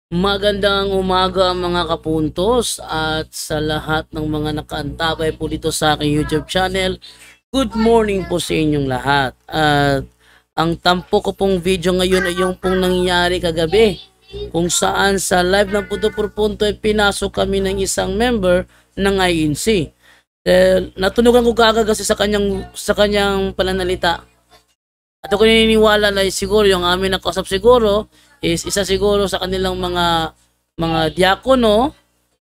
Magandang umaga mga kapuntos at sa lahat ng mga nakaantabay po dito sa aking YouTube channel. Good morning po sa inyong lahat. At ang tampo ko pong video ngayon ay yung pong nangyari kagabi kung saan sa live ng Punto por Punto ay pinasok kami ng isang member ng INC. Natunugan ko kaagad kasi sa kanyang pananalita. At ako naniniwala na siguro yung amin nakausap siguro is isa siguro sa kanilang mga diakono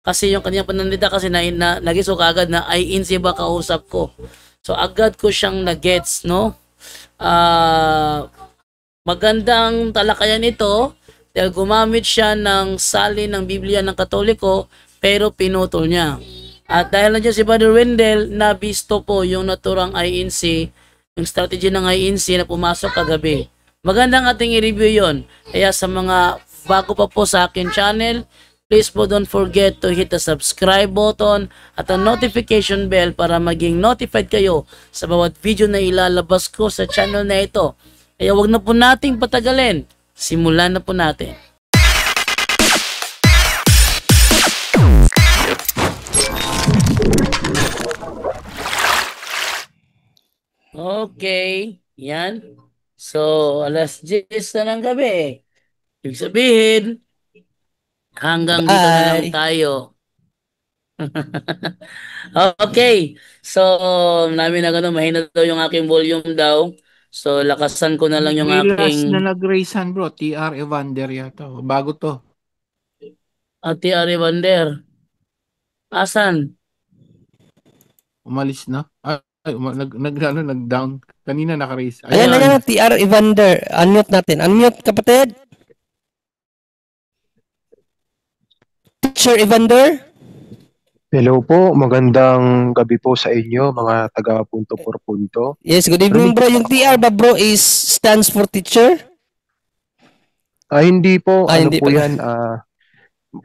kasi yung kanyang pananalita kasi nagis ko kaagad na ay insi ba kausap ko. So agad ko siyang nagets, no? Magandang talakayan ito dahil gumamit siya ng salin ng Biblia ng Katoliko pero pinutol niya. At dahil nandiyan si Brother Wendell, nabisto po yung naturang INC, yung strategy ng INC na pumasok kagabi. Magandang ating i-review yon. Kaya sa mga bago pa po sa akin channel, please po don't forget to hit the subscribe button at ang notification bell para maging notified kayo sa bawat video na ilalabas ko sa channel na ito. Kaya wag na po nating patagalin. Simulan na po natin. Okay, yan. So, alas 10 na ng gabi. Ibig sabihin, hanggang dito na lang Bye! tayo. Okay. So, namin na gano'n, mahina daw yung aking volume daw. So, lakasan ko na lang yung May last na aking nag-raise hand bro, TR Evander yata. Bago to. Ate Arivander. Asan? Umalis na. Nag-down. Kanina naka-raise. Ayan, Ayan. Ayan. TR Evander. Unmute natin. Unmute, kapatid. Teacher Evander. Hello po, magandang gabi po sa inyo mga taga Punto por Punto. Yes, good evening bro. Yung TR ba bro is stands for teacher? Hindi po, Hindi po pala. yan.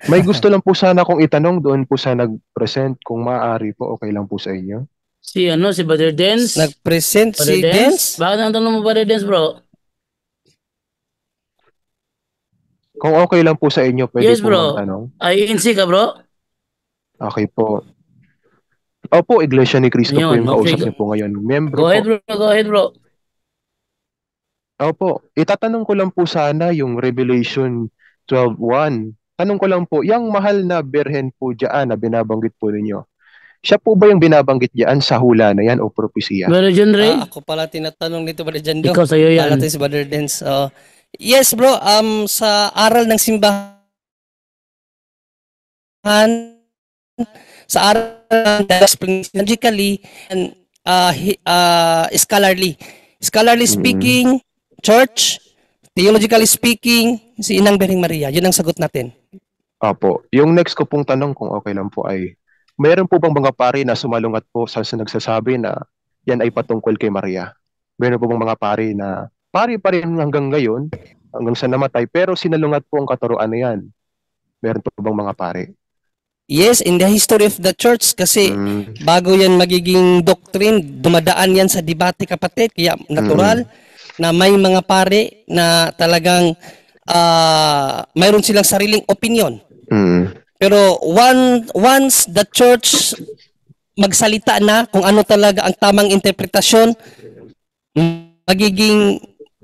May gusto lang po sana akong itanong doon po sa nag-present. Kung maaari po, okay lang po sa inyo. Si Brother Dance? Nag-present Brother si Dance? Dance? Bakit ang tanong mo, Brother Dance, bro? Kung okay lang po sa inyo, pwede Yes, po bro. magtanong. INC ka, bro? Okay po. Opo, Iglesia ni Cristo po Ayun, yung okay. kausap niyo po ngayon. Membro Go ahead, po. bro. Go ahead, bro. Opo, itatanong ko lang po sana yung Revelation 12:1. Tanong ko lang po, yung mahal na birhen po dyan na binabanggit po ninyo, siya po ba yung binabanggit dyan sa hula na yan o propesya? Brother John Ray? Ako pala tinatanong nito Brother Jando. Ikaw, sa'yo yan. Natin si Brother Dance. Yes bro, sa aral ng simbahan, sa aral ng logically and scholarly. Scholarly speaking, church, theologically speaking, si Inang Bering Maria. Yun ang sagot natin. Opo. Yung next ko pong tanong kung okay lang po ay, mayroon po bang mga pari na sumalungat po sa nagsasabi na yan ay patungkol kay Maria? Mayroon po bang mga pari na pari pa rin hanggang ngayon, hanggang sa namatay, pero sinalungat po ang katuruan na yan? Meron po bang mga pari? Yes, in the history of the church kasi bago yan magiging doctrine, dumadaan yan sa debate kapatid. Kaya natural na may mga pare na talagang mayroon silang sariling opinion. Pero once the church magsalita na kung ano talaga ang tamang interpretasyon, magiging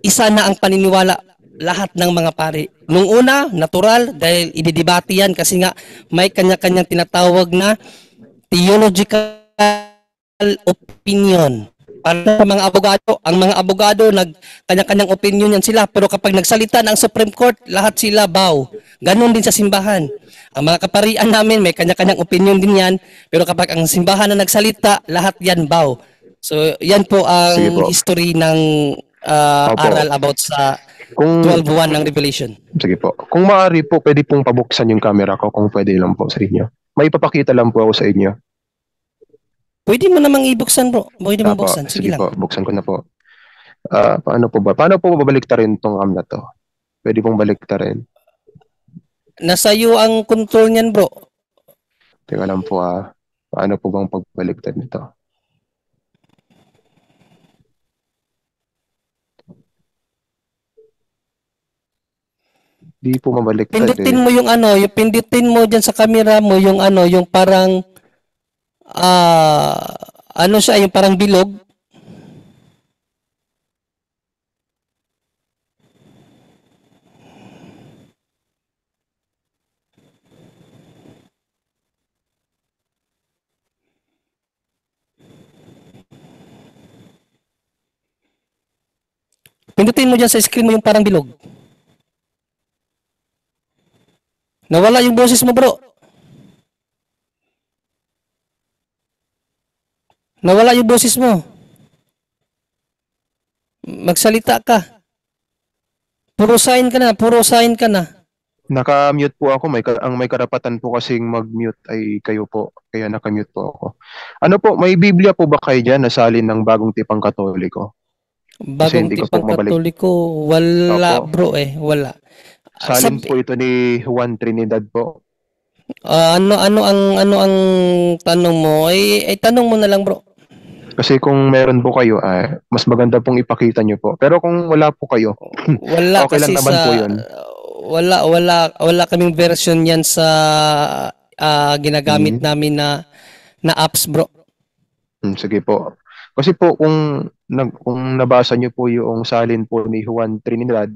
isa na ang paniniwala lahat ng mga pari. Nung una, natural, dahil ididebate yan kasi nga may kanya-kanyang tinatawag na theological opinion. Para sa mga abogado, ang mga abogado, kanya-kanyang opinion yan sila. Pero kapag nagsalita ng Supreme Court, lahat sila bow. Ganon din sa simbahan. Ang mga kaparian namin, may kanya-kanyang opinion din yan. Pero kapag ang simbahan na nagsalita, lahat yan bow. So, yan po ang history ng aral about sa 12:1 ng Revelation. Sige po. Kung maaari po, pwede pong pabuksan yung camera ko kung pwede lang po sa inyo. May papakita lang po ako sa inyo. Pwede mo namang ibuksan bro. Pwede mo buksan. Sige lang. Po, buksan ko na po. Paano po ba? Paano po babaliktarin tong na to? Pwede pong baliktarin. Nasa iyo ang control niyan bro. Teka lang po paano po bang pagbaliktad nito? Di po mabaliktad Pindutin eh. mo yung ano, yung pindutin mo diyan sa camera mo yung ano, yung parang ano siya, yung parang bilog. Pindutin mo diyan sa screen mo yung parang bilog. Nawala yung boses mo, bro. Nawala yung boses mo. Magsalita ka. Puro sign ka na, puro sign ka na. Naka-mute po ako. Ang may karapatan po kasing mag-mute ay kayo po. Kaya naka-mute po ako. Ano po, may Biblia po ba kayo dyan na salin ng bagong tipang Katoliko? Kasi Bagong hindi ko po tipang mabalik. Katoliko, wala Opo. bro wala. Salin po ito ni Juan Trinidad po. Ano ang tanong mo? Ay tanong mo na lang, bro. Kasi kung meron po kayo, mas maganda pong ipakita nyo po. Pero kung wala po kayo, Wala okay lang kasi naman po sa yun. wala kaming version yan sa ginagamit Mm. namin na apps, bro. Sige po. Kasi po kung nabasa niyo po yung salin po ni Juan Trinidad,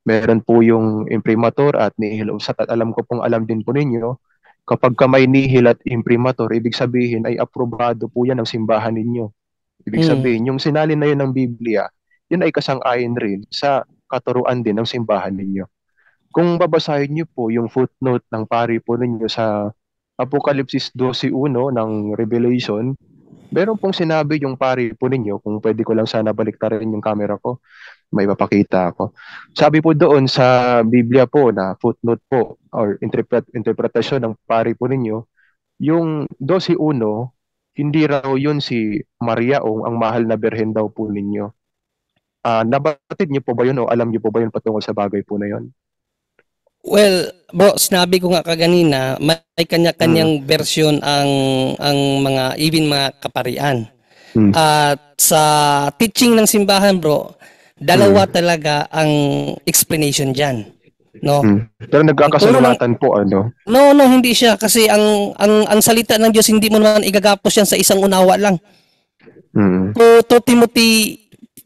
meron po yung imprimatur at nihil usat at alam ko pong alam din po ninyo, kapag ka may nihil at imprimatur, ibig sabihin ay aprobado po yan ng simbahan ninyo. Ibig sabihin, yung sinalin na yun ng Biblia, yun ay kasang-ayon rin sa katuruan din ng simbahan ninyo. Kung babasahin niyo po yung footnote ng pari po ninyo sa Apokalipsis 12:1 ng Revelation, meron pong sinabi yung pari po ninyo, kung pwede ko lang sana baliktarin yung camera ko, may mapakita ako. Sabi po doon sa Biblia po na footnote po or interpretasyon ng pari po ninyo, yung 12:1, hindi raw yun si Maria o ang mahal na birhen daw po ninyo. Nabatid niyo po ba yun o alam niyo po ba yun patungkol sa bagay po na yun? Well, bro, sinabi ko nga kaganina, may kanya-kanyang version ang mga kaparian. At sa teaching ng simbahan, bro, dalawa talaga ang explanation diyan, no? Pero nagkakasalungatan po ano? No, hindi siya kasi ang salita ng Diyos hindi mo naman igagapos yan sa isang unawa lang. To Timothy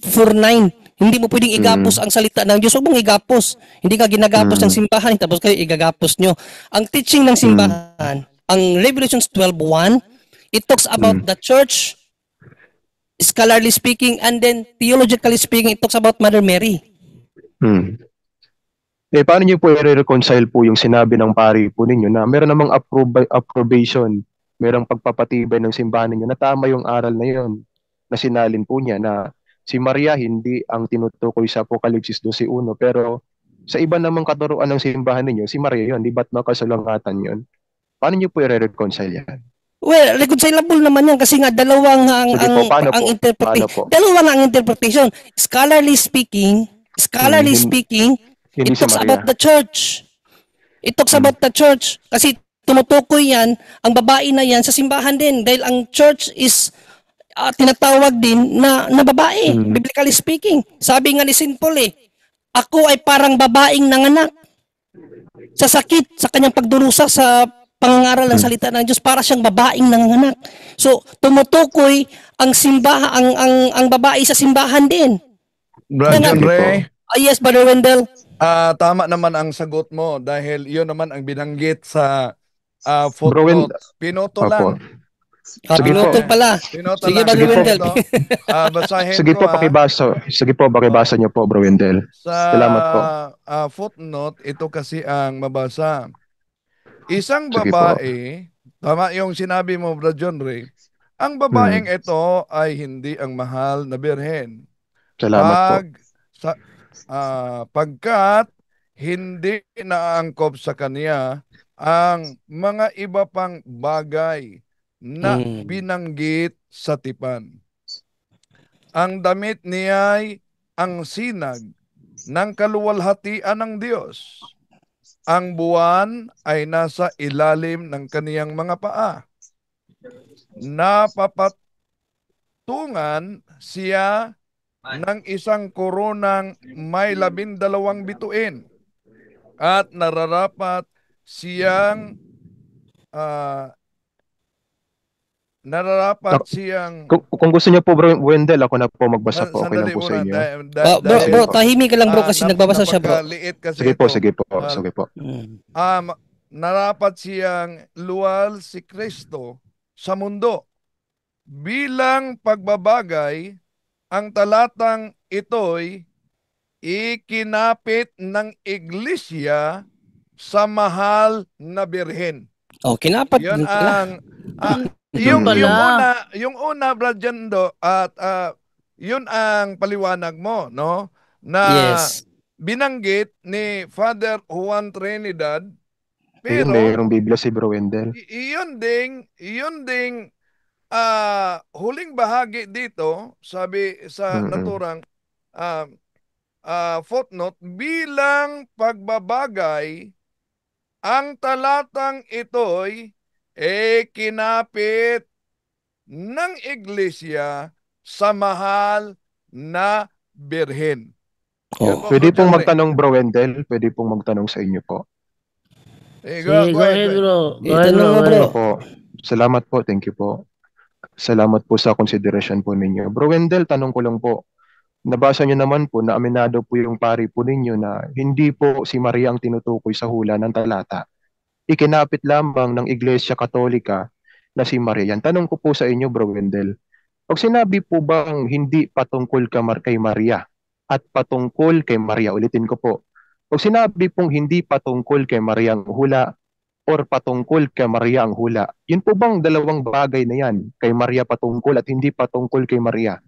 4:9, hindi mo pwedeng igapos ang salita ng Diyos. Huwag mong igapos. Hindi ka ginagapos ng simbahan, tapos kayo igagapos nyo. Ang teaching ng simbahan, ang Revelations 12:1, it talks about the church, scholarly speaking, and then theologically speaking, it talks about Mother Mary. Paano niyo po i-reconcile po yung sinabi ng pari po ninyo na meron namang approbation, merong pagpapatibay ng simbahan ninyo na tama yung aral na yun, na sinalin po niya na si Maria hindi ang tinutukoy sa Apokalipsis 12:1, pero sa iba namang katuruan ng simbahan ninyo, si Maria yun, di ba't makasalungatan yun? Paano niyo po i-reconcile yan? Well, reconcilable naman yan kasi nga dalawa nga ang interpretation. Scholarly speaking, it Hindi si talks Maria. about the church. It talks about the church kasi tumutukoy yan, ang babae na yan sa simbahan din dahil ang church is tinatawag din na babae, biblically speaking. Sabi nga ni St. Paul ako ay parang babaeng nanganak sa sakit, sa kanyang pagdurusa sa pangangaral ng salita ng Diyos, para siyang babaeng nanganak. So, tumutukoy ang ang babae sa simbahan din. Brother John Ray. Yes, Brother Wendell. Tama naman ang sagot mo dahil yun naman ang binanggit sa footnote. Pinoto lang. Pinutol pala. Sige, Brother Wendell. Basahin Sige ko. Po, pakibasa. Sige po, pakibasa niyo po, Bro Wendell. Salamat po. Sa footnote, ito kasi ang mabasa. Isang Sige babae, tama yung sinabi mo, Brother John Ray, ang babaeng ito ay hindi ang mahal na birhen. Salamat po. Pagkat hindi naangkop sa kanya ang mga iba pang bagay na binanggit sa tipan. Ang damit niya'y ang sinag ng kaluwalhatian ng Diyos. Ang buwan ay nasa ilalim ng kaniyang mga paa. Napapatungan siya ng isang koronang may 12 bituin at ah, nararapat Nak- siyang kung gusto niyo po, Bro Wendell, ako na po magbasa po. Okay lang sandali po sa muna inyo. Bro, Sige dahil bro, po. tahimik ka lang bro kasi nagbabasa siya bro. napakaliit kasi Sige po, ito. sige po. Sige po. Narapat siyang luwal si Kristo sa mundo bilang pagbabagay. Ang talatang ito'y ikinapit ng iglesia sa mahal na birhen. Oh, kinapat Yun din pala. ang Yun pala. yung una Brad Jando, at yun ang paliwanag mo, no? Na Yes. binanggit ni Father Juan Trinidad, Ayun, pero mayroong Biblia si Bro Wendell. yun ding huling bahagi dito, sabi sa naturang footnote, bilang pagbabagay, ang talatang ito'y kinapit ng iglesia sa mahal na birhen. Yan po, Pwede Bro pong John Ray. magtanong, Bro Wendell. Pwede pong magtanong sa inyo po. Sige, go ahead, bro. Go ahead, Itanong bro. mo, Go bro. ahead. Po. Salamat po. Thank you po. Salamat po sa konsiderasyon po ninyo. Bro Wendell, tanong ko lang po. Nabasa niyo naman po na aminado po yung pari po ninyo na hindi po si Maria ang tinutukoy sa hula ng talata. Ikinapit lamang ng Iglesia Katolika na si Maria. Yan. Tanong ko po sa inyo, Bro Wendell. Pag sinabi po bang hindi patungkol kay Maria at patungkol kay Maria, ulitin ko po. Pag sinabi pong hindi patungkol kay Maria ang hula or patungkol kay Maria ang hula, yun po bang dalawang bagay na yan, kay Maria patungkol at hindi patungkol kay Maria?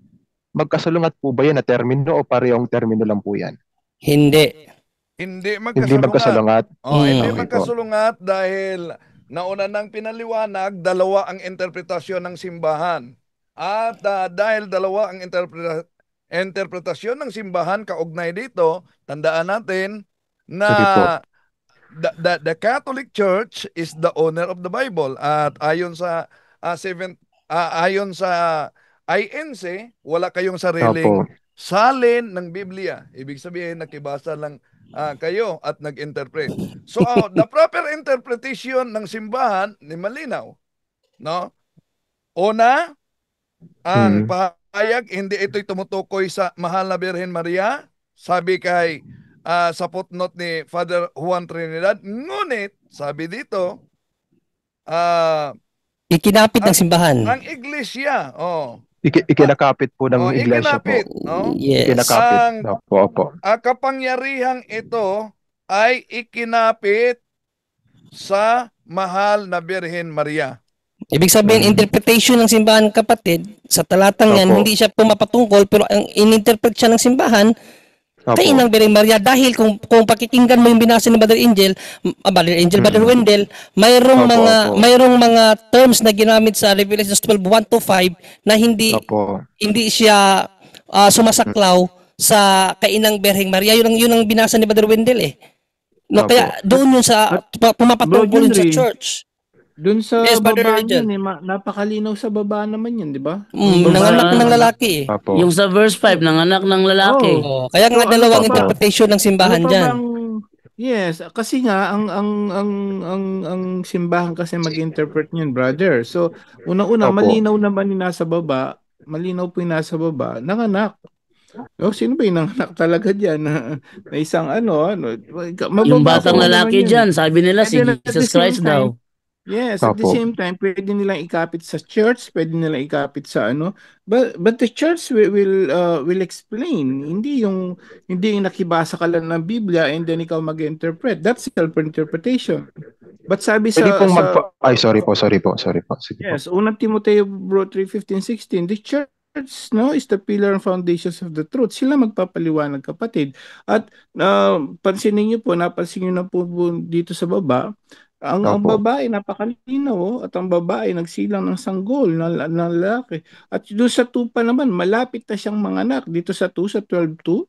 Magkasalungat po ba yan na termino o parehong termino lang po yan? Hindi. Hindi Hindi magkasalungat? Hindi Okay po. magkasalungat dahil nauna nang pinaliwanag, dalawa ang interpretasyon ng simbahan. At dahil dalawa ang interpretasyon ng simbahan kaugnay dito, tandaan natin Sige po. na the Catholic Church is the owner of the Bible, at ayon sa ayon sa INC, wala kayong sariling Opo. salin ng Biblia. Ibig sabihin, nakibasa lang kayo at nag-interpret. So the proper interpretation ng simbahan ni malinaw, no? Una, ang pahayag, hindi ito'y tumutukoy sa mahal na Birhen Maria, sabi kay sa footnote ni Father Juan Trinidad. Ngunit, sabi dito, Ikinapit ng simbahan. ang iglesia, Ikinakapit po ng iglesia po. ikinapit, no? Yes. Ikinakapit. Opo. Kapangyarihang ito ay ikinapit sa mahal na Birhen Maria. Ibig sabihin, interpretation ng simbahan, kapatid, sa talatang yan, Opo. hindi siya pumapatungkol, pero ang ininterpret siya ng simbahan, kay Inang Birhen Maria. Dahil kung pakikinggan mo yung binasa ni Brother Brother Wendell, mayroong mga terms na ginamit sa Revelation 12:1 to 5 na hindi siya sumasaklaw sa kay Inang Birhen Maria. Yun ang binasa ni Brother Wendell eh. No, kaya doon yun sa pumapatungkol yun sa church. Doon sa Yes, Brother baba Angel. yun, napakalinaw sa baba naman yun, di ba? Nanganak ng lalaki eh. Opo. Yung sa verse 5, nanganak ng lalaki. Oh, kaya nga So, dalawang ano pa ba? interpretation ng simbahan Ano pa diyan. bang- Yes, kasi nga ang simbahan kasi mag-interpret niyan, brother. So, una-una Opo. malinaw naman yung nasa baba, malinaw po yung nasa baba, nanganak. Oh, sino ba yung nanganak talaga diyan na isang Yung batang mababasa lalaki naman yun. dyan, sabi nila And si then at the Jesus same Christ daw. Yes, at the Opo. same time, pwede nilang ikapit sa church, pwede nilang ikapit sa but the church will explain. Hindi yung nakibasa ka lang ng Biblia and then ikaw mag-interpret. That's self-interpretation. But sabi Pwede pong sa sorry po. Sige po. yes, unang Timoteo bro 3:15-16, the church is the pillar and foundations of the truth. Sila magpapaliwanag, kapatid. At pansinin niyo po, napansin niyo na po dito sa baba, ang Opo. babae napakalinaw, at ang babae nagsilang ng sanggol na lalaki. At doon sa 2 pa naman, malapit na siyang manganak. Dito sa 2, sa 12:2,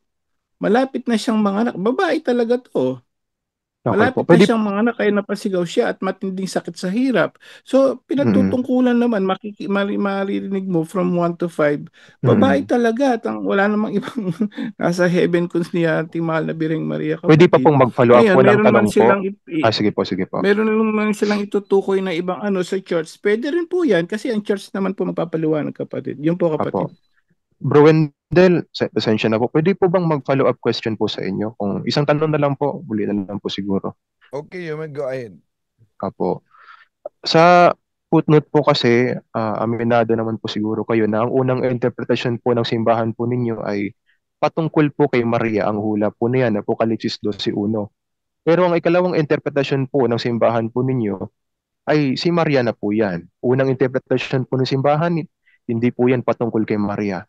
malapit na siyang manganak. Babae talaga to. Okay po. Malapit na Pwede, siyang manganak kaya napasigaw siya at matinding sakit sa hirap. So, pinatutungkulan naman, maririnig mo from 1 to 5, babae talaga at wala namang ibang nasa heaven kundi ating mahal na Birheng Maria, pwede pa kapatid. pong mag-follow up Ngayon, po ng tanong po. Sige po, sige po. meron naman silang itutukoy na ibang sa church. Pwede rin po yan kasi ang church naman po magpapaliwanag, kapatid. Yun po, kapatid. Apo. Bro Wendell, pasensya na po. Pwede po bang mag-follow up question po sa inyo? Kung isang tanong na lang po, muli na lang po siguro. Okay, you may go ahead. Apo. Sa footnote po kasi, aminado naman po siguro kayo na ang unang interpretasyon po ng simbahan po ninyo ay patungkol po kay Maria ang hula po na yan, Apokalipsis 12:1. Pero ang ikalawang interpretasyon po ng simbahan po ninyo ay si Maria na po yan. Unang interpretasyon po ng simbahan, hindi po yan patungkol kay Maria.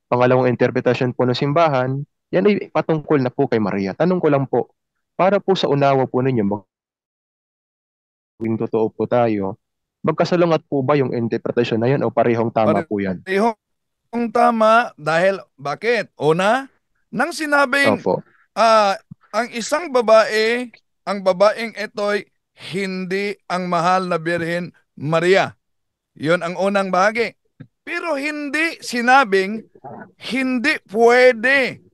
Pangalawang interpretasyon po ng simbahan, yan ay patungkol na po kay Maria. Tanong ko lang po, para po sa unawa po ninyo, maging totoo po tayo, magkasalungat po ba yung interpretasyon na yan o parehong tama po yan? Parehong tama dahil bakit? Una, nang sinabing Opo. ang isang babae, ang babaeng ito'y hindi ang mahal na Birhen Maria. Yun ang unang bahagi. Pero hindi sinabing hindi pwede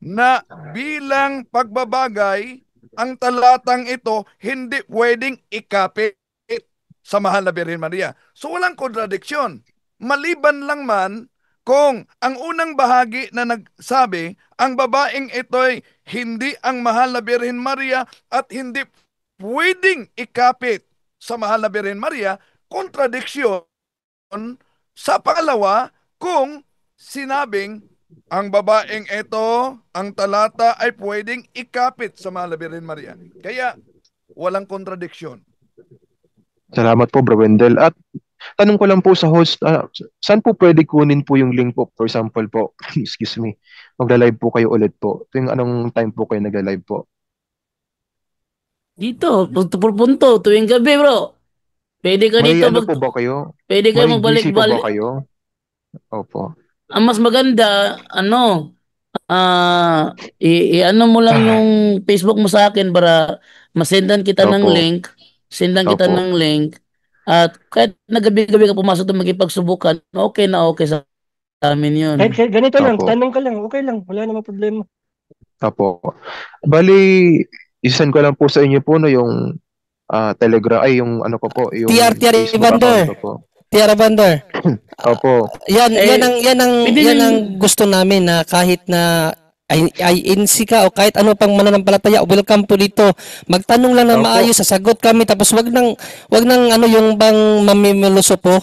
na bilang pagbabagay ang talatang ito hindi pwedeng ikapit sa mahal na Birhen Maria. So walang kontradiksyon. Maliban lang man kung ang unang bahagi na nagsabi, ang babaeng ito'y hindi ang mahal na Birhen Maria at hindi pwedeng ikapit sa mahal na Birhen Maria, kontradiksyon sa pangalawa kung sinabing ang babaeng ito, ang talata ay pwedeng ikapit sa mahal na Birhen Maria. Kaya walang kontradiksyon. Salamat po, Bro Wendell. At tanong ko lang po sa host, saan po pwede kunin po yung link po? For example po, excuse me, magla-live po kayo ulit po. Tuwing anong time po kayo nagla-live po? Dito, punto por punto, tuwing gabi, bro. Pwede ka May dito ano po ba kayo? pwede kayo May GC po ba magbalik-balik. kayo? Opo. Ang mas maganda, ano mo lang yung Facebook mo sa akin para masendan kita ng Opo. link. Sendan kita Opo. ng link. At kahit na gabi-gabi ka pumasok doon magipagsubukan, okay na okay sa amin yun. Kahit ganito lang, Opo. tanong ka lang, okay lang, wala namang problema. Opo. Bali, isend ko lang po sa inyo po no yung Telegram ay yung ano ko po, yung TR Facebook Evander. account ko po. Tiara Bander. Opo. Yan Pwede yan nang- ang gusto namin na kahit na INC ka o kahit ano pang mananampalataya, welcome po dito. Magtanong lang ng Opo. maayos, sasagot kami tapos wag nang ano yung bang mamimiluso po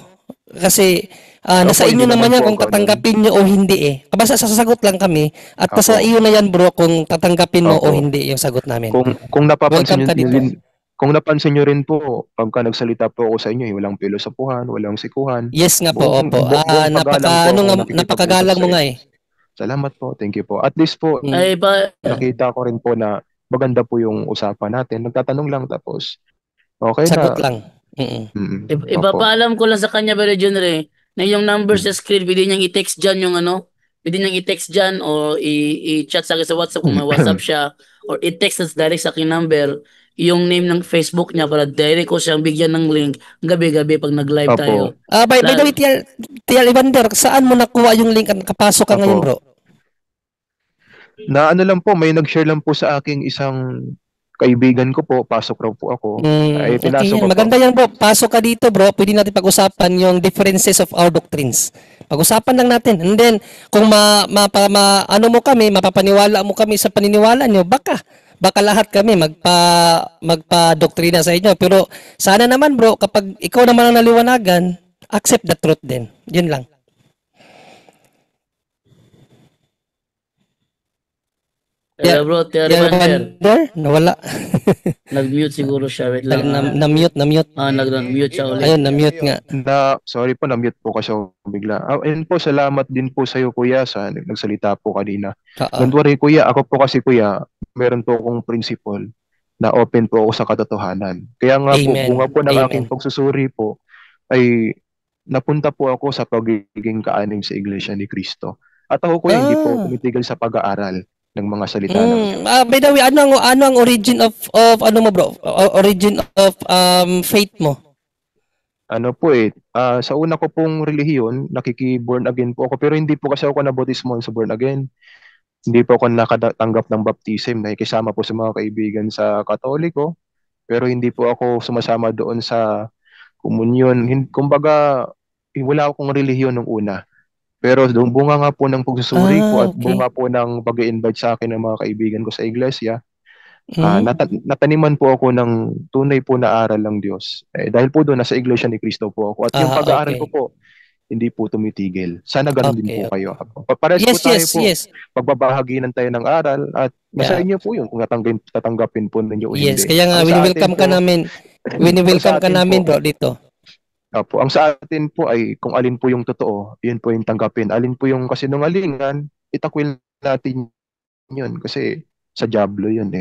kasi nasa Opo, inyo hindi naman naman yan po kung ako tatanggapin nyo o hindi eh. Basta sasagot lang kami at Opo. sa iyo na yan bro kung tatanggapin mo o Opo. hindi yung sagot namin. Kung napapansin Welcome ka niyo dito. rin, kung napansin niyo rin po, pagka nagsalita po ako sa inyo, walang pilosopuhan, walang sikuhan. Yes nga po, Buong- opo. buong pagalang po ako nakikipag-usap Napakagalang mo sa nga inyo. eh. Salamat po. Thank you po. At least po, Ay, nakita ko rin po na maganda po yung usapan natin. Nagtatanong lang tapos okay Sagot na. lang. Mm-mm. Opo. ipapaalam ko lang sa kanya, Brother Junre, na yung number sa screen, pwede niyang i-text dyan yung pwede niyang i-text dyan o i-chat sa akin sa WhatsApp kung may WhatsApp siya or i-text us direct sa aking number yung name ng Facebook niya para direct ko siyang bigyan ng link gabi-gabi pag nag-live Opo. tayo. By the way, TR Evander, saan mo nakuha yung link at nakapasok ka Opo. ngayon bro? Na ano lang po, may nag-share lang po sa aking isang kaibigan ko po, pasok raw po ako. Ay, Okay pinasok yan. ko po. Maganda yan bro. Pasok ka dito bro. Pwede natin pag-usapan yung differences of our doctrines. Pag-usapan lang natin. And then, kung ano mo kami, mapapaniwala mo kami sa paniniwala nyo, baka lahat kami magpa-doktrina sa inyo. Pero sana naman bro, kapag ikaw naman ang naliwanagan, accept the truth din. Yun lang. Hello bro, TR Terry Vander. Evander, nawala. Nag-mute siguro siya. Wait lang. Na-mute. Nag-mute siya ulit. Ayun, na-mute nga. Sorry po, na-mute po kasi ako bigla. Ayun po, salamat din po sa iyo kuya sa nagsalita po kanina. Don't worry kuya, ako po kasi kuya, meron po akong principle na open po ako sa katotohanan. Kaya nga po, Amen. bunga po ng Amen. aking pagsusuri po ay napunta po ako sa pagiging kaaning sa Iglesia ni Cristo. At ako kuya, hindi po tumitigil sa pag-aaral. ng mga salita ng Diyos. By the way, ano ang origin of ano mo bro? Origin of faith mo? Ano po sa una ko pong relihiyon, nakiki-born again po ako, pero hindi po kasi ako nabautismo sa born again. Hindi po ako nakatanggap ng baptism, nakikisama po sa mga kaibigan sa Katoliko, pero hindi po ako sumasama doon sa komunyon. Kumbaga, wala akong relihiyon nung una. Pero doon bunga nga po ng pagsusuri ko at Okay. bunga po ng pag-i-invite sa akin ng mga kaibigan ko sa iglesia. Nataniman po ako ng tunay po na aral ng Diyos. Dahil po doon, nasa iglesia ni Cristo po ako. At yung pag-aaral Okay. ko po, hindi po tumitigil. Sana ganun din po Okay. kayo. Pares po tayo po. Yes. Pagbabahaginan tayo ng aral at nasa Yeah. inyo po yun kung tatanggapin po ninyo o Yes, hindi. kaya nga Ang sa wini-welcome atin ka po- namin. ang Wini-welcome sa ka atin namin po- bro dito. Opo, ang sa atin po ay kung alin po yung totoo, yun po yung tanggapin. Alin po yung kasinungalingan, itakwil natin yun kasi sa diablo yun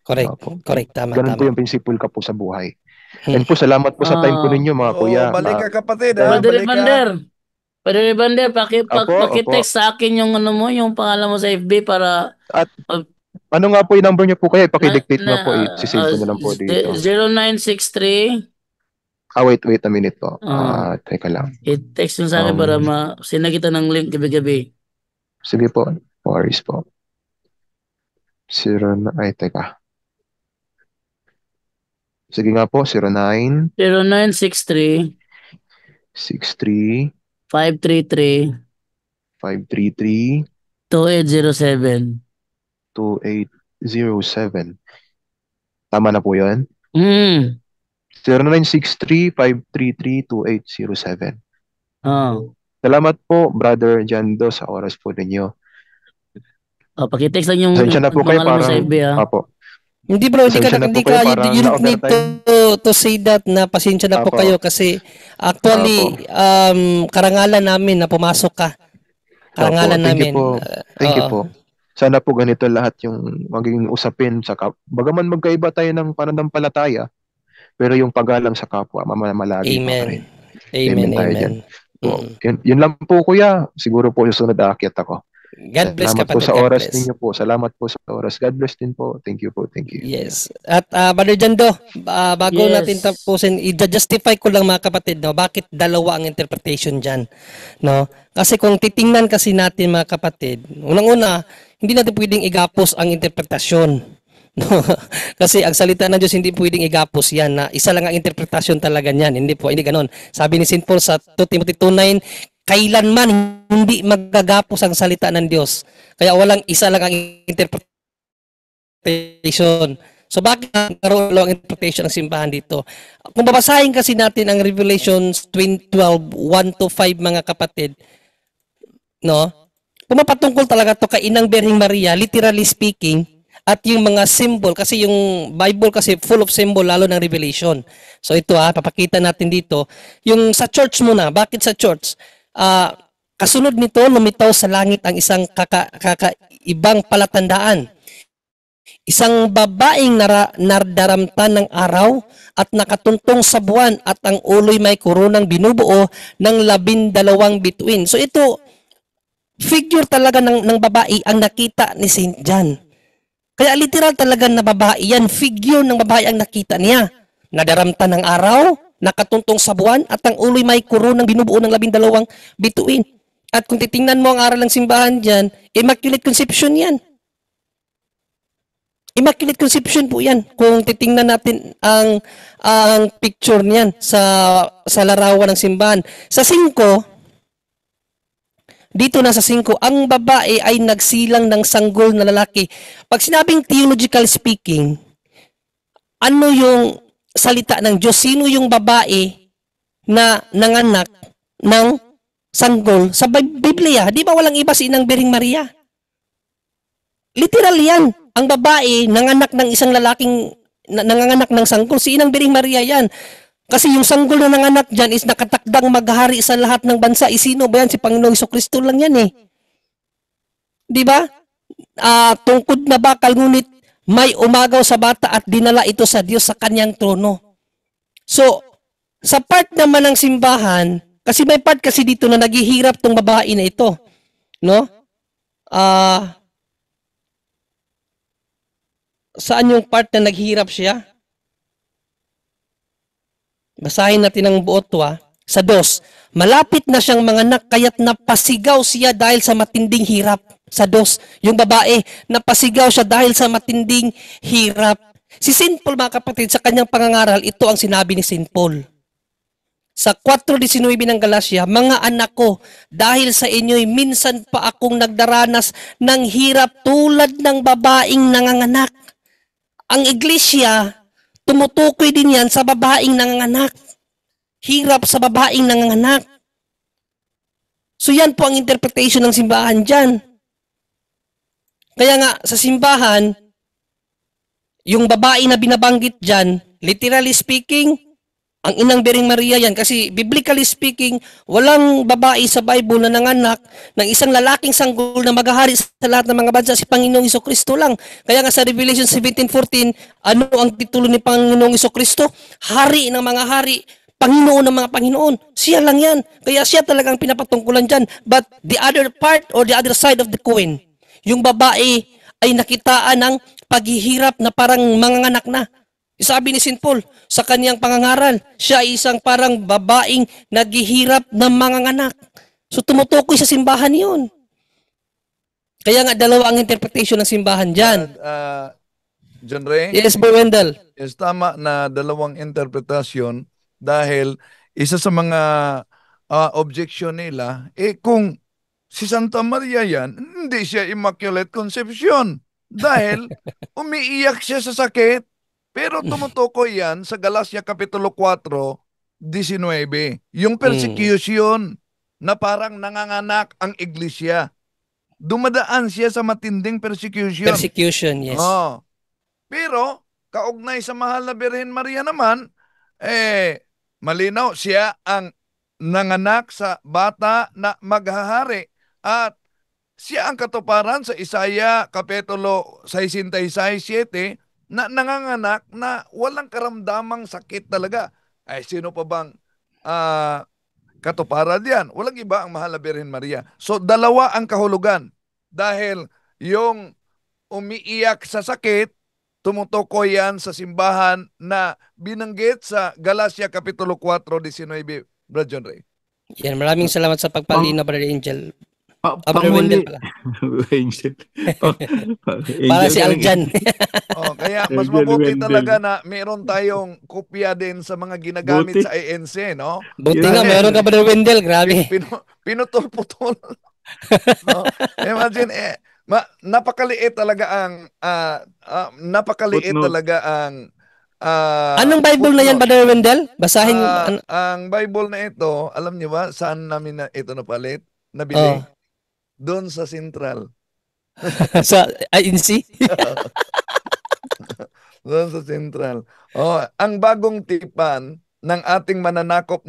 Correct. Opo. Correct, tama. Ganun po yung principle ka po sa buhay. Hmm. And po, salamat po sa time po ninyo mga kuya. Balik ka kapatid, Brother balik ka. Evander. Brother Evander, Opo, paki-text sa akin yung ano mo, yung pangalan mo sa FB para Ano nga po yung number niyo po kaya? Pakidictate nga po. Sisave ko na lang po dito. 0963 Wait a minute po. Ah. Teka lang. i-text mo sa akin para sinagita ng link gabi-gabi. Sige po. No worries po. Teka. Sige nga po. 09 0963 63 533 533 2807. 2807. Tama na po yun? 0963-533-2807. Salamat po, Brother Jando, sa oras po ninyo. Pakitext lang yung Pasensya na po kayo, pangalan mo sa parang- FB Apo. Hindi bro, Pasensya na po kayo, parang you don't need na-overtime. to say that na pasensya na po Apo. kayo kasi actually karangalan namin na pumasok ka. Karangalan Opo, thank namin. you po. Thank you Oo. po. Sana po ganito lahat yung magiging usapin sa bagaman magkaiba tayo ng pananampalataya, pero yung paggalang sa kapwa, mamalagi pa Amen. rin. Amen. tayo Amen. dyan. So, yun lang po kuya. Siguro po yung sunod aakyat ako. God bless Salamat po kapatid. sa God oras bless. ninyo po. Salamat po sa oras. God bless din po. Thank you po. Thank you. Yes. At Brother Jando, bago Yes. natin tapusin, i-justify ko lang mga kapatid, no, bakit dalawa ang interpretation dyan. No? Kasi kung titingnan kasi natin mga kapatid, unang-una, hindi natin pwedeng igapos ang interpretasyon. No? Kasi ang salita ng Diyos hindi pwedeng igapos yan na isa lang ang interpretasyon talaga niyan. Hindi po, hindi ganon. Sabi ni St. Paul sa 2 Timothy 2:9, kailanman hindi magagapos ang salita ng Diyos. Kaya walang isa lang ang interpretation. So bakit karoon lang ang interpretation ng simbahan dito? Kung babasahin kasi natin ang Revelations 12:1-5 mga kapatid, no? Pumapatungkol talaga to kay Inang Birheng Maria, literally speaking, at yung mga symbol, kasi yung Bible kasi full of symbol, lalo ng Revelation. So ito papakita natin dito. Yung sa church muna, bakit sa church? Kasunod nito, lumitaw sa langit ang isang kakaibang palatandaan. Isang babaeng nardaramtan ng araw at nakatuntong sa buwan at ang ulo'y may koronang binubuo ng 12 bituin. So ito, figure talaga ng babae ang nakita ni St. John. Kaya literal talaga na babae yan. Figure ng babae ang nakita niya. Nadaramtan ng araw, nakatuntong sa buwan, at ang ulo'y may koronang binubuo ng 12 bituin. At kung titingnan mo ang aral ng simbahan dyan, Immaculate Conception yan. Immaculate Conception po yan. Kung titingnan natin ang picture niyan sa larawan ng simbahan. Sa 5, dito na sa 5, ang babae ay nagsilang ng sanggol na lalaki. Pag sinabing theological speaking, ano yung salita ng Diyos? Sino yung babae na nanganak ng sanggol sa Biblia? Di ba walang iba si Inang Birheng Maria? Literal yan. Ang babae nanganak ng isang lalaking nanganak ng sanggol. Si Inang Birheng Maria yan. Kasi yung sanggol na nanganak dyan is nakatakdang maghari sa lahat ng bansa. Sino ba yan? Si Panginoong Jesucristo lang yan Di ba? Tungkod na bakal, ngunit may umagaw sa bata at dinala ito sa Diyos sa kanyang trono. So, sa part naman ng simbahan, kasi may part kasi dito na naghihirap tong babae na ito. No? saan yung part na naghirap siya? Basahin natin ang buo to Sa 2, malapit na siyang manganak kaya't napasigaw siya dahil sa matinding hirap. Sa 2, yung babae, napasigaw siya dahil sa matinding hirap. Si St. Paul, mga kapatid, sa kanyang pangangaral, ito ang sinabi ni St. Paul. Sa 4:19 ng Galacia, mga anak ko, dahil sa inyo'y minsan pa akong nagdaranas ng hirap tulad ng babaeng nanganganak. Ang iglesia, tumutukoy din yan sa babaeng nanganganak. Hirap sa babaeng nanganganak. So yan po ang interpretation ng simbahan dyan. Kaya nga, sa simbahan, yung babae na binabanggit dyan, literally speaking, ang inang Birheng Maria yan. Kasi biblically speaking, walang babae sa Bible na nanganak ng isang lalaking sanggol na maghahari sa lahat ng mga bansa, si Panginoong Jesucristo lang. Kaya nga sa Revelation 17:14, ano ang titulo ni Panginoong Jesucristo? Hari ng mga hari, Panginoon ng mga Panginoon. Siya lang yan. Kaya siya talagang pinapatungkulan dyan. But the other part or the other side of the coin, yung babae ay nakitaan ng paghihirap na parang manganganak na. Sabi ni St. Paul sa kanyang pangangaral, siya ay isang parang babaeng naghihirap ng manganganak. So tumutukoy sa simbahan yun. Kaya nga dalawa ang interpretation ng simbahan dyan. John Ray? Yes, Boy Wendell. Yes, tama na dalawang interpretasyon dahil isa sa mga objection nila, kung si Santa Maria yan, hindi siya Immaculate Conception dahil umiiyak siya sa sakit. Pero tumutukoy yan sa Galacia Kapitulo 4:19. Yung persecution na parang nanganganak ang iglesia. Dumadaan siya sa matinding persecution. Persecution, yes. Pero, kaugnay sa mahal na Birhen Maria naman, malinaw siya ang nanganak sa bata na maghahari. At siya ang katuparan sa Isaiah Kapitulo 66:7 na nanganganak na walang karamdamang sakit talaga. Ay, sino pa bang katuparan yan? Walang iba ang mahal na Birhen Maria. So, dalawa ang kahulugan. Dahil yung umiiyak sa sakit, tumutukoy yan sa simbahan na binanggit sa Galacia Kapitulo 4:19. Brad John Ray. Yan, maraming salamat sa pagpalinaw, Brother Angel. Panguli. Angel. Para si Aljan. Kaya mas mabuti talaga na meron tayong kopya din sa mga ginagamit sa ANC, no? Buti nga, meron ka, Brother Wendell. Grabe. Pinutol-putol. No? Imagine, napakaliit talaga ang anong Bible na yan, Brother Wendell? Basahin. Ang Bible na ito, alam niyo ba, saan namin ito napalit? Nabili? Doon sa Central. Sa INC? Doon sa Central. Ang bagong tipan ng ating mananakop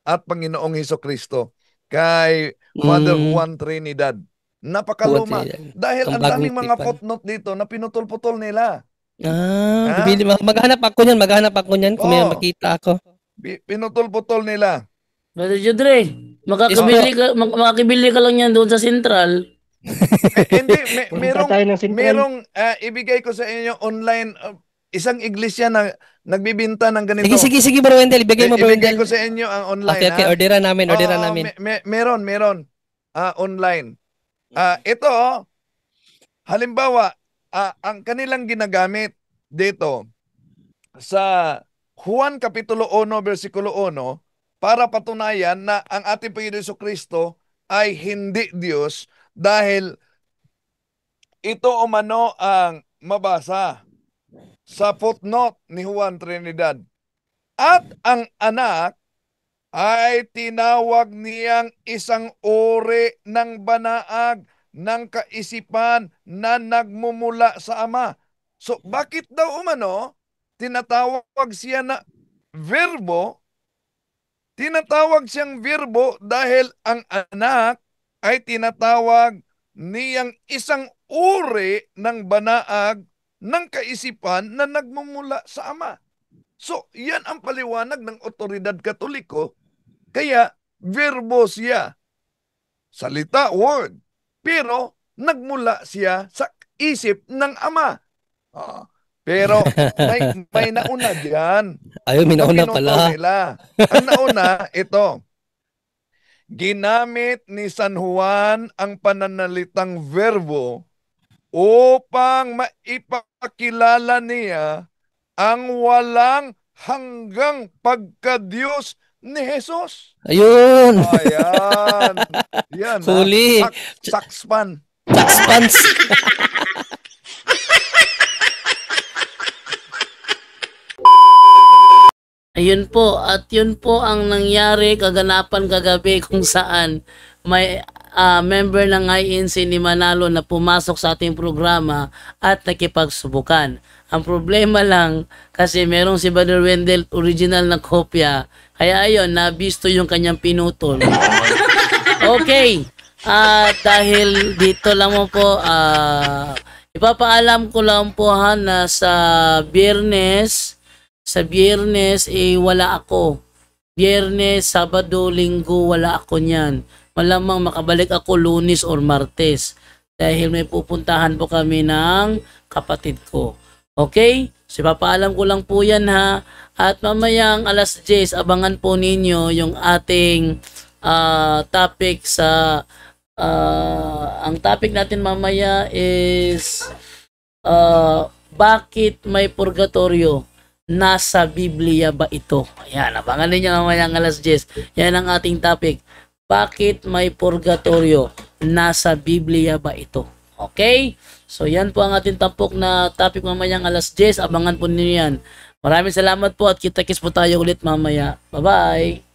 at Panginoong Hesukristo kay Father Juan Trinidad. Napakaluma. Dahil ang daming mga footnote dito na pinutol-putol nila. Maghanap ako niyan kung may makita ako. Pinutol-putol nila. Brother Jodre, makakibili ka lang yan doon sa Central. Hindi, merong ibigay ko sa inyo online, isang iglesia na nagbibinta ng ganito. Sige, Bro Wendell, ibigay mo, Bro Wendell. Ibigay ko sa inyo ang online. Okay, orderan namin. Meron. Online. Ito, halimbawa, ang kanilang ginagamit dito sa Juan Kapitulo 1, versikulo 1, para patunayan na ang ating Panginoon Jesucristo ay hindi Diyos dahil ito umano ang mabasa sa footnote ni Juan Trinidad. At ang anak ay tinawag niyang isang uri ng banaag ng kaisipan na nagmumula sa Ama. So, bakit daw umano tinatawag siya na verbo? Tinatawag siyang verbo dahil ang anak ay tinatawag niyang isang uri ng banaag ng kaisipan na nagmumula sa Ama. So, yan ang paliwanag ng otoridad Katoliko. Kaya, verbo siya. Salita, word. Pero, nagmula siya sa isip ng Ama. Pero may nauna diyan. Ayun, may nauna Pinutol pala. nila. Ang nauna, ito. Ginamit ni San Juan ang pananalitang verbo upang maipakilala niya ang walang hanggang pagka-Diyos ni Jesus. Ayun. Ayan. Yan. Huli. Sakspan. Jackspans. Ayun po, at yun po ang nangyari kaganapan kagabi kung saan may member ng INC ni Manalo na pumasok sa ating programa at nakipagsubukan. Ang problema lang, kasi merong si Brother Wendell original na kopya, kaya ayun, nabisto yung kanyang pinutol. Okay, dahil dito lang mo po, ipapaalam ko lang po na sa Biyernes, wala ako. Biyernes, Sabado, Linggo, wala ako niyan. Malamang makabalik ako Lunes or Martes. Dahil may pupuntahan po kami ng kapatid ko. Okay? So, papaalam ko lang po yan ha. At mamayang 10:00, abangan po ninyo yung ating topic sa... ang topic natin mamaya is... bakit may purgatorio? Nasa Biblia ba ito? Ayan, abangan ninyo mamaya ang 10:00. Yan ang ating topic. Bakit may purgatorio? Nasa Biblia ba ito? Okay? So yan po ang ating tampok na topic mamaya ang 10:00. Abangan po ninyo yan. Maraming salamat po at kita-kits po tayo ulit mamaya. Bye-bye!